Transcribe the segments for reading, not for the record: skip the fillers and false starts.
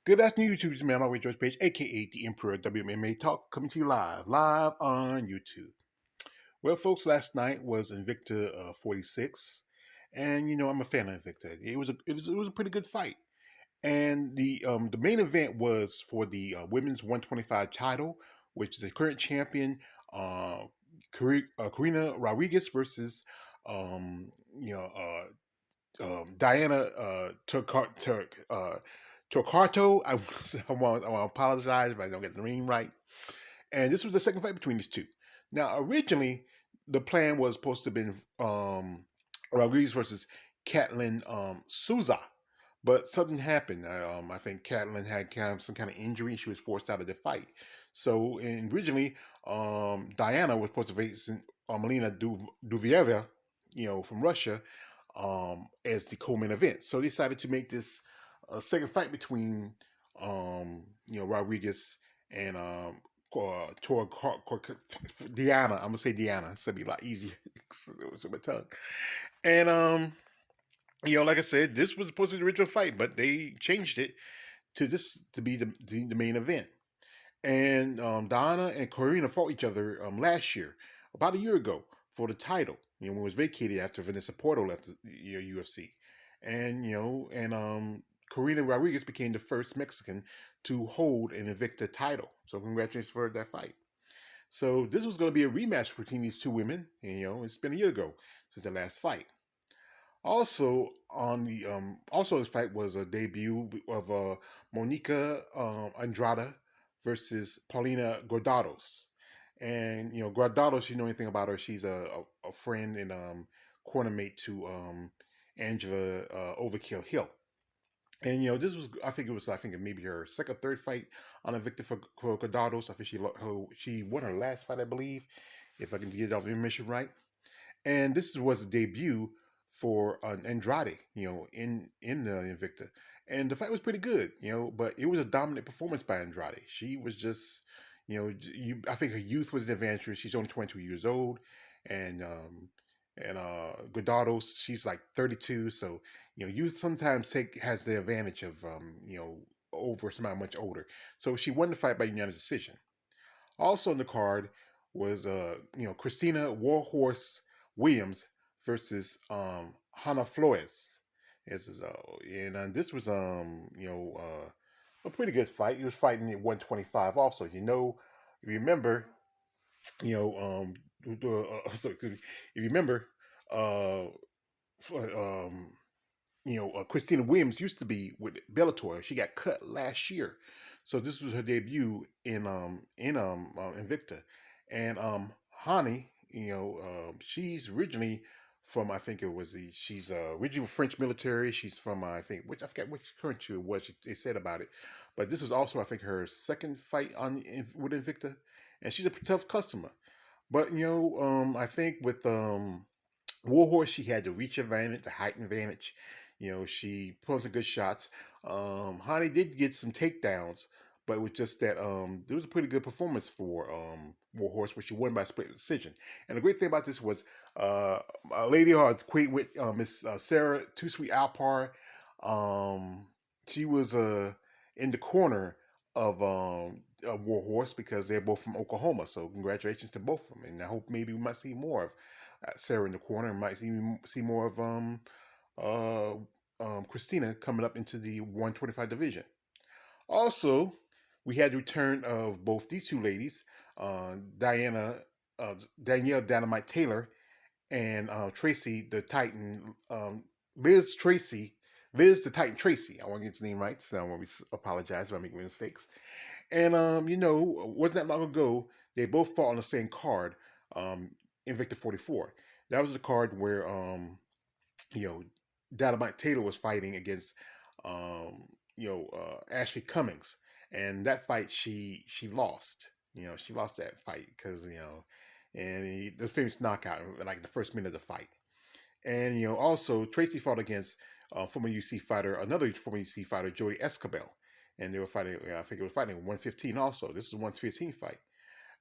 Good afternoon, YouTube. Man, I'm George Page, aka the Emperor WMMA Talk, coming to you live on YouTube. Well, folks, last night was Invicta 46, and I'm a fan of Invicta. It was a pretty good fight, and the main event was for the women's 125 title, which is the current champion, uh, Karina Rodriguez versus um, you know uh, Diana Torquato. I want to apologize if I don't get the name right. And this was the second fight between these two. Now, originally, the plan was supposed to have been Rodriguez versus Catlin Souza, but something happened. I think Catlin had some kind of injury. She was forced out of the fight. So, originally, Diana was supposed to face Melina Duvieva, from Russia, as the co-main event. So they decided to make this second fight between Rodriguez and Diana. I'm gonna say Diana. It's gonna be a lot easier with my tongue. And like I said, this was supposed to be the original fight, but they changed it to be the main event. And Diana and Corina fought each other last year, about a year ago, for the title. When it was vacated after Vanessa Porto left the UFC, and Corina Rodriguez became the first Mexican to hold an Invicta title. So congratulations for that fight. So this was going to be a rematch between these two women. And, it's been a year ago since the last fight. Also in this fight was a debut of Monica Andrade versus Paulina Gordados. And Gordados, you know anything about her? She's a friend and corner mate to Angela Overkill Hill. And this was, I think maybe her second, third fight on Invicta for Gordados. I think she won her last fight, I believe, if I can get off the information right. And this was a debut for Andrade, in the Invicta, and the fight was pretty good, but it was a dominant performance by Andrade. She was just, I think her youth was an advantage. She's only 22 years old, and Guadados, she's like 32, so youth sometimes has the advantage of over somebody much older. So she won the fight by unanimous decision. Also on the card was Christina Warhorse Williams versus Hannah Flores. This was a pretty good fight. He was fighting at 125. Also, you remember, you know sorry, if you remember, uh, Christina Williams used to be with Bellator. She got cut last year, so this was her debut in Invicta. And Hani, she's originally from, I think it was she's originally French military. She's from I forget which country it was. They said about it, but this was also, I think, her second fight with Invicta, and she's a tough customer. But I think with Warhorse, she had the reach advantage, the height advantage. She put on some good shots. Hani did get some takedowns, but it was just that there was a pretty good performance for Warhorse, which she won by split decision. And the great thing about this was a lady who I equate with Miss Sarah Too Sweet Alpar. She was in the corner of Warhorse because they're both from Oklahoma. So congratulations to both of them, and I hope maybe we might see more of Sarah in the corner, and might see more of uh, Christina coming up into the 125 division. Also, we had the return of both these two ladies, Danielle Dynamite Taylor, and Tracy the Titan, Liz Tracy, Liz the Titan Tracy. I want to get the name right, so I want to apologize if I make mistakes. And wasn't that long ago they both fought on the same card, Invicta 44. That was the card where you know Dynamite Taylor was fighting against Ashley Cummings, and that fight she lost. She lost that fight because the famous knockout in like the first minute of the fight. And also Tracy fought against another former UC fighter, Jody Escabel, and they were fighting. I think they were fighting 115. Also, this is a 115 fight.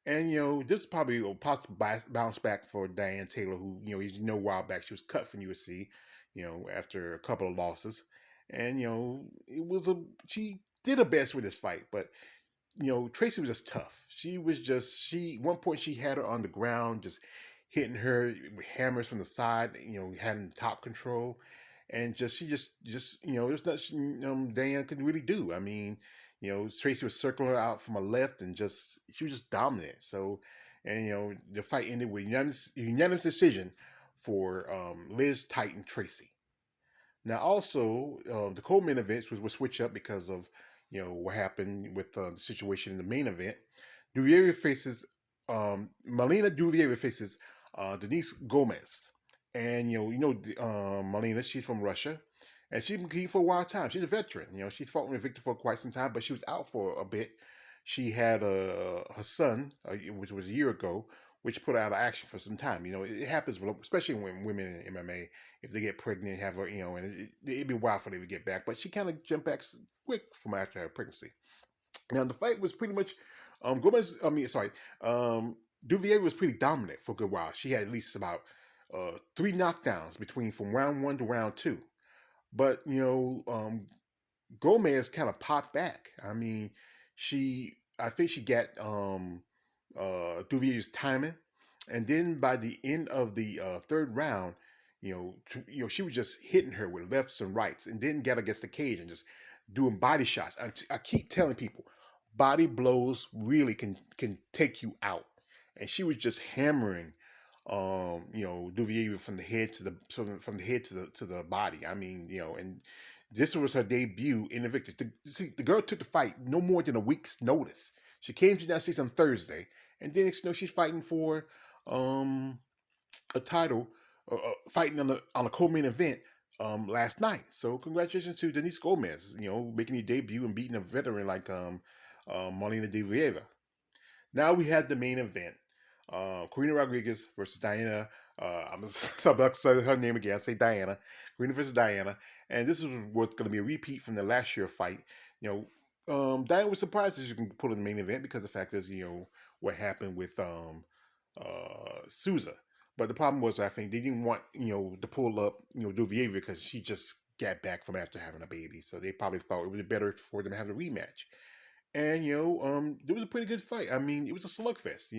And this probably will possibly bounce back for Diane Taylor, who a while back she was cut from USC, after a couple of losses, and it was she did her best with this fight, but Tracy was just tough. One point she had her on the ground, just hitting her with hammers from the side, having top control, and there's nothing Diane could really do. I mean, Tracy was circling her out from a left, and she was just dominant. So, and the fight ended with unanimous decision for Liz Titan Tracy. Now, also, the co-main events was switch up because of what happened with the situation in the main event. Duviera faces Melina Duviera faces Denise Gomez, and Melina. She's from Russia, and she's been competing for a while time. She's a veteran. She's fought with Invicta for quite some time, but she was out for a bit. She had her son, which was a year ago, which put her out of action for some time. It happens, especially when women in MMA, if they get pregnant, have her, and it'd be a while for them to get back. But she kind of jumped back quick from after her pregnancy. Now the fight was pretty much Gomez. I mean, sorry, Duvier was pretty dominant for a good while. She had at least about 3 knockdowns from round 1 to round 2. But Gomez kind of popped back. I mean, I think she got Duvier's timing, and then by the end of the third round, she was just hitting her with lefts and rights, and then got against the cage and just doing body shots. I keep telling people, body blows really can take you out, and she was just hammering, Duvier from the head to the body. I mean, and this was her debut in Invicta. See, the girl took the fight no more than a week's notice. She came to the United States on Thursday, and then she's fighting for a title, fighting on a co-main event last night. So congratulations to Denise Gomez, making your debut and beating a veteran like Marlena de Vieira. Now we had the main event. Karina Rodriguez versus Diana. I'm going to say her name again. I'll say Diana. Karina versus Diana. And this is what's going to be a repeat from the last year fight. Diana was surprised that she can pull in the main event because the fact is, what happened with Souza. But the problem was, I think they didn't want, to pull up, Duvier because she just got back from after having a baby. So they probably thought it would be better for them to have a rematch. And, there was a pretty good fight. I mean, it was a slugfest,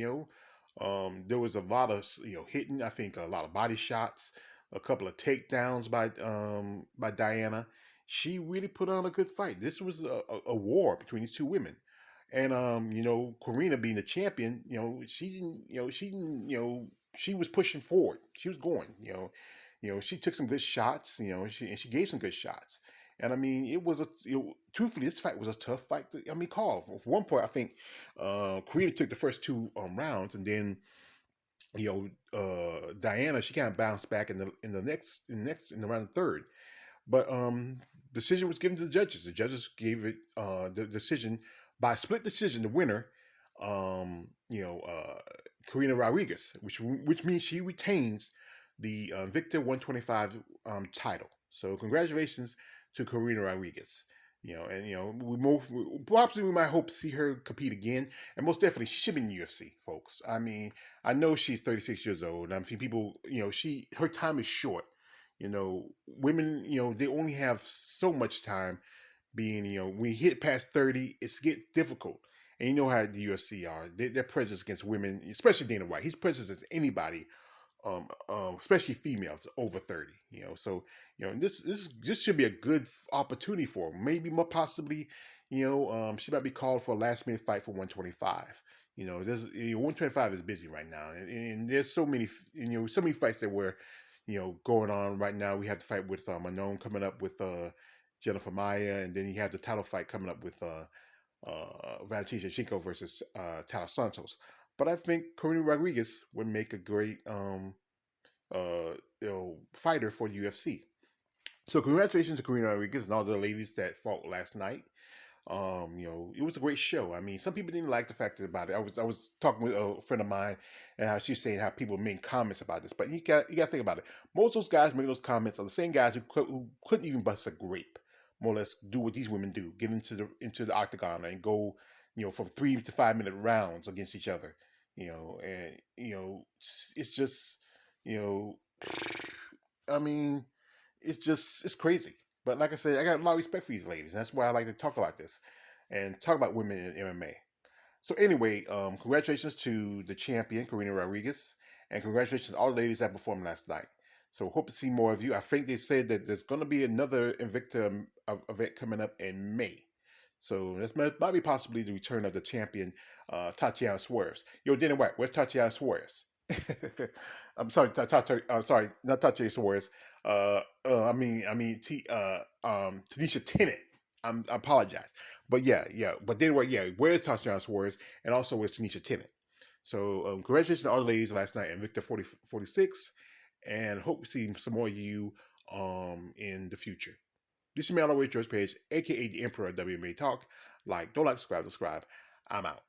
there was a lot of, hitting, I think a lot of body shots, a couple of takedowns by Diana. She really put on a good fight. This was a war between these two women. And Karina being the champion, she was pushing forward. She was going, she took some good shots, she gave some good shots. And I mean, truthfully, this fight was a tough fight. Call. For one point, I think Karina took the first 2 rounds, and then Diana, she kind of bounced back in the round third. But decision was given to the judges. The judges gave it the decision by split decision. The winner, Karina Rodriguez, which means she retains the Invicta 125 title. So congratulations to Karina Rodriguez. Probably we might hope to see her compete again, and most definitely she should be in the UFC, folks. I mean, I know she's 36 years old. I mean, people, her time is short. Women, they only have so much time. Being, when you hit past 30, it's get difficult. And you know how the UFC are. They're prejudiced against women, especially Dana White. He's prejudiced against anybody, especially females over 30. So this should be a good opportunity for her. Maybe more possibly, she might be called for a last minute fight for 125. 125 is busy right now, and there's so many fights that were going on right now. We have the fight with Manon coming up with Jennifer Maya, and then you have the title fight coming up with Valentina Shevchenko versus Talos Santos. But I think Karina Rodriguez would make a great fighter for the UFC. So congratulations to Karina Rodriguez and all the ladies that fought last night. It was a great show. I mean, some people didn't like the fact about it. I was talking with a friend of mine, and how she was saying how people made comments about this. But you got to think about it. Most of those guys making those comments are the same guys who couldn't even bust a grape, more or less do what these women do, get into the octagon and go, from 3 to 5 minute rounds against each other. And it's just, I mean, it's crazy. But like I said, I got a lot of respect for these ladies. And that's why I like to talk about this and talk about women in MMA. So anyway, congratulations to the champion, Karina Rodriguez, and congratulations to all the ladies that performed last night. So hope to see more of you. I think they said that there's going to be another Invicta event coming up in May. So that's might be possibly the return of the champion, Tatiana Suarez. Yo, Danny White, where's Tatiana Suarez? I'm sorry, I'm sorry, not Tatiana Suarez. Tanisha Tennant. I apologize. But yeah. But anyway, yeah, where's Tatiana Suarez? And also where's Tanisha Tennant? So congratulations to all the ladies last night in Victor 46. And hope to see some more of you in the future. This is me all the way George Page, aka the Emperor of WMA Talk. Like, don't like, subscribe. I'm out.